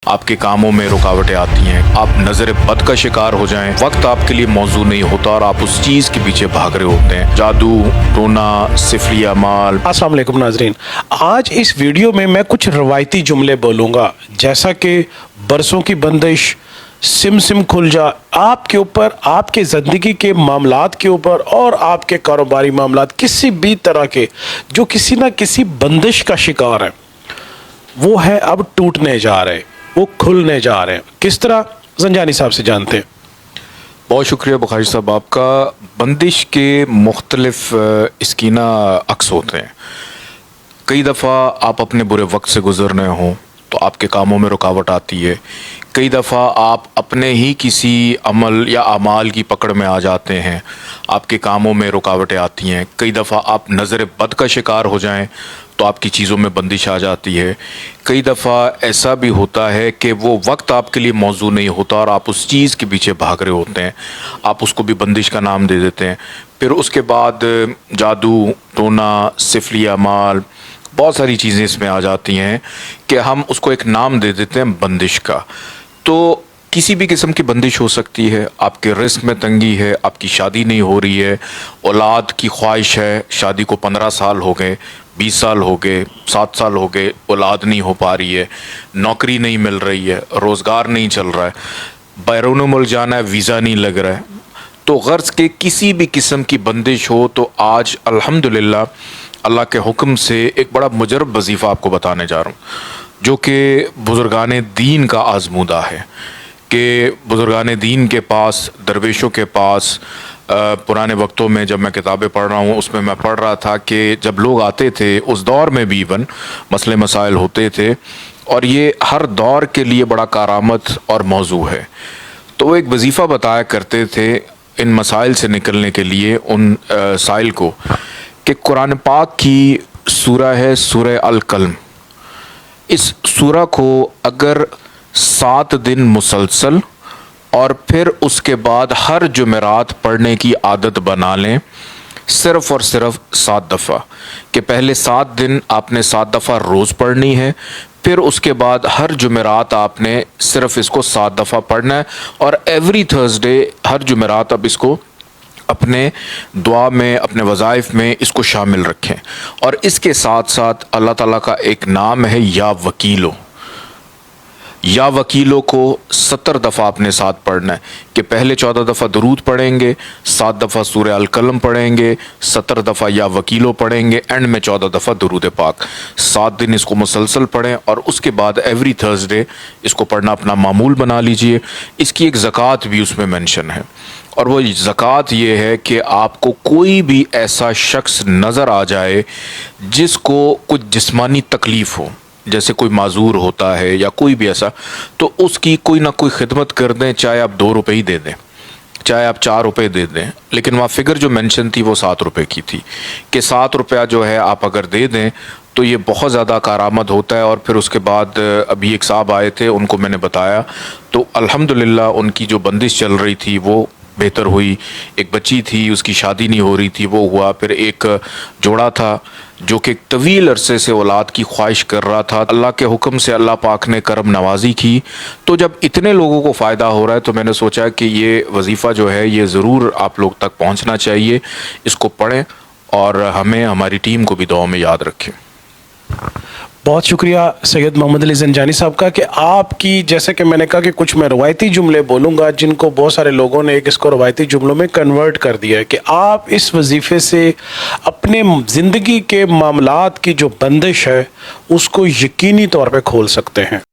آپ کے کاموں میں رکاوٹیں آتی ہیں، آپ نظر بد کا شکار ہو جائیں، وقت آپ کے لیے موزوں نہیں ہوتا اور آپ اس چیز کے پیچھے بھاگ رہے ہوتے ہیں، جادو ٹونا صفری اعمال۔ السلام علیکم ناظرین، آج اس ویڈیو میں کچھ روایتی جملے بولوں گا، جیسا کہ برسوں کی بندش، سم کھل جا، آپ کے اوپر، آپ کے زندگی کے معاملات کے اوپر اور آپ کے کاروباری معاملات کسی بھی طرح کے جو کسی نہ کسی بندش کا شکار ہے، وہ ہے اب ٹوٹنے جا رہے، وہ کھلنے جا رہے ہیں۔ کس طرح؟ زنجانی صاحب سے جانتے ہیں۔ بہت شکریہ بخاری صاحب آپ کا۔ بندش کے مختلف اسکینہ عکس ہوتے ہیں۔ کئی دفعہ آپ اپنے برے وقت سے گزر رہے ہوں تو آپ کے کاموں میں رکاوٹ آتی ہے، کئی دفعہ آپ اپنے ہی کسی عمل یا اعمال کی پکڑ میں آ جاتے ہیں، آپ کے کاموں میں رکاوٹیں آتی ہیں، کئی دفعہ آپ نظر بد کا شکار ہو جائیں تو آپ کی چیزوں میں بندش آ جاتی ہے، کئی دفعہ ایسا بھی ہوتا ہے کہ وہ وقت آپ کے لیے موزوں نہیں ہوتا اور آپ اس چیز کے پیچھے بھاگ رہے ہوتے ہیں، آپ اس کو بھی بندش کا نام دے دیتے ہیں۔ پھر اس کے بعد جادو ٹونا صفری اعمال، بہت ساری چیزیں اس میں آ جاتی ہیں کہ ہم اس کو ایک نام دے دیتے ہیں بندش کا۔ تو کسی بھی قسم کی بندش ہو سکتی ہے، آپ کے رزق میں تنگی ہے، آپ کی شادی نہیں ہو رہی ہے، اولاد کی خواہش ہے، شادی کو 15 سال ہو گئے، 20 سال ہو گئے، 7 سال ہو گئے، اولاد نہیں ہو پا رہی ہے، نوکری نہیں مل رہی ہے، روزگار نہیں چل رہا ہے، بیرون ملک جانا ہے، ویزا نہیں لگ رہا ہے، تو غرض کے کسی بھی قسم کی بندش ہو تو آج الحمدللہ اللہ کے حکم سے ایک بڑا مجرب وظیفہ آپ کو بتانے جا رہا ہوں، جو کہ بزرگان دین کا آزمودہ ہے، کہ بزرگان دین کے پاس، درویشوں کے پاس، پرانے وقتوں میں جب میں کتابیں پڑھ رہا ہوں اس میں پڑھ رہا تھا کہ جب لوگ آتے تھے اس دور میں بھی ایون مسئلے مسائل ہوتے تھے اور یہ ہر دور کے لیے بڑا کارآمد اور موضوع ہے، تو وہ ایک وظیفہ بتایا کرتے تھے ان مسائل سے نکلنے کے لیے ان سائل کو، کہ قرآن پاک کی سورہ ہے سورہ القلم، اس سورہ کو اگر 7 دن مسلسل اور پھر اس کے بعد ہر جمعرات پڑھنے کی عادت بنا لیں، صرف اور صرف 7 دفعہ، کہ پہلے 7 دن آپ نے 7 دفعہ روز پڑھنی ہے، پھر اس کے بعد ہر جمعرات آپ نے صرف اس کو 7 دفعہ پڑھنا ہے، اور ایوری تھرسڈے ہر جمعرات اب اس کو اپنے دعا میں، اپنے وظائف میں اس کو شامل رکھیں۔ اور اس کے ساتھ ساتھ اللہ تعالیٰ کا ایک نام ہے یا وکیلو، یا وکیلوں کو 70 دفعہ اپنے ساتھ پڑھنا ہے، کہ پہلے 14 دفعہ درود پڑھیں گے، 7 دفعہ سورہ القلم پڑھیں گے، 70 دفعہ یا وکیلوں پڑھیں گے، اینڈ میں 14 دفعہ درود پاک۔ 7 دن اس کو مسلسل پڑھیں اور اس کے بعد ایوری تھرسڈے اس کو پڑھنا اپنا معمول بنا لیجئے۔ اس کی ایک زکوٰۃ بھی اس میں مینشن ہے، اور وہ زکوٰۃ یہ ہے کہ آپ کو کوئی بھی ایسا شخص نظر آ جائے جس کو کچھ جسمانی تکلیف ہو، جیسے کوئی معذور ہوتا ہے یا کوئی بھی ایسا، تو اس کی کوئی نہ کوئی خدمت کر دیں، چاہے آپ 2 روپے ہی دے دیں، چاہے آپ 4 روپے دے دیں، لیکن وہاں فگر جو مینشن تھی وہ 7 روپے کی تھی، کہ 7 روپیہ جو ہے آپ اگر دے دیں تو یہ بہت زیادہ کارآمد ہوتا ہے۔ اور پھر اس کے بعد ابھی ایک صاحب آئے تھے، ان کو میں نے بتایا تو الحمدللہ ان کی جو بندش چل رہی تھی وہ بہتر ہوئی، ایک بچی تھی اس کی شادی نہیں ہو رہی تھی وہ ہوا، پھر ایک جوڑا تھا جو کہ طویل عرصے سے اولاد کی خواہش کر رہا تھا، اللہ کے حکم سے اللہ پاک نے کرم نوازی کی، تو جب اتنے لوگوں کو فائدہ ہو رہا ہے تو میں نے سوچا کہ یہ وظیفہ جو ہے یہ ضرور آپ لوگ تک پہنچنا چاہیے، اس کو پڑھیں اور ہمیں، ہماری ٹیم کو بھی دعاؤں میں یاد رکھیں۔ بہت شکریہ سید محمد علی زنجانی صاحب کا، کہ آپ کی، جیسے کہ میں نے کہا کہ کچھ میں روایتی جملے بولوں گا جن کو بہت سارے لوگوں نے اس کو روایتی جملوں میں کنورٹ کر دیا ہے، کہ آپ اس وظیفے سے اپنے زندگی کے معاملات کی جو بندش ہے اس کو یقینی طور پہ کھول سکتے ہیں۔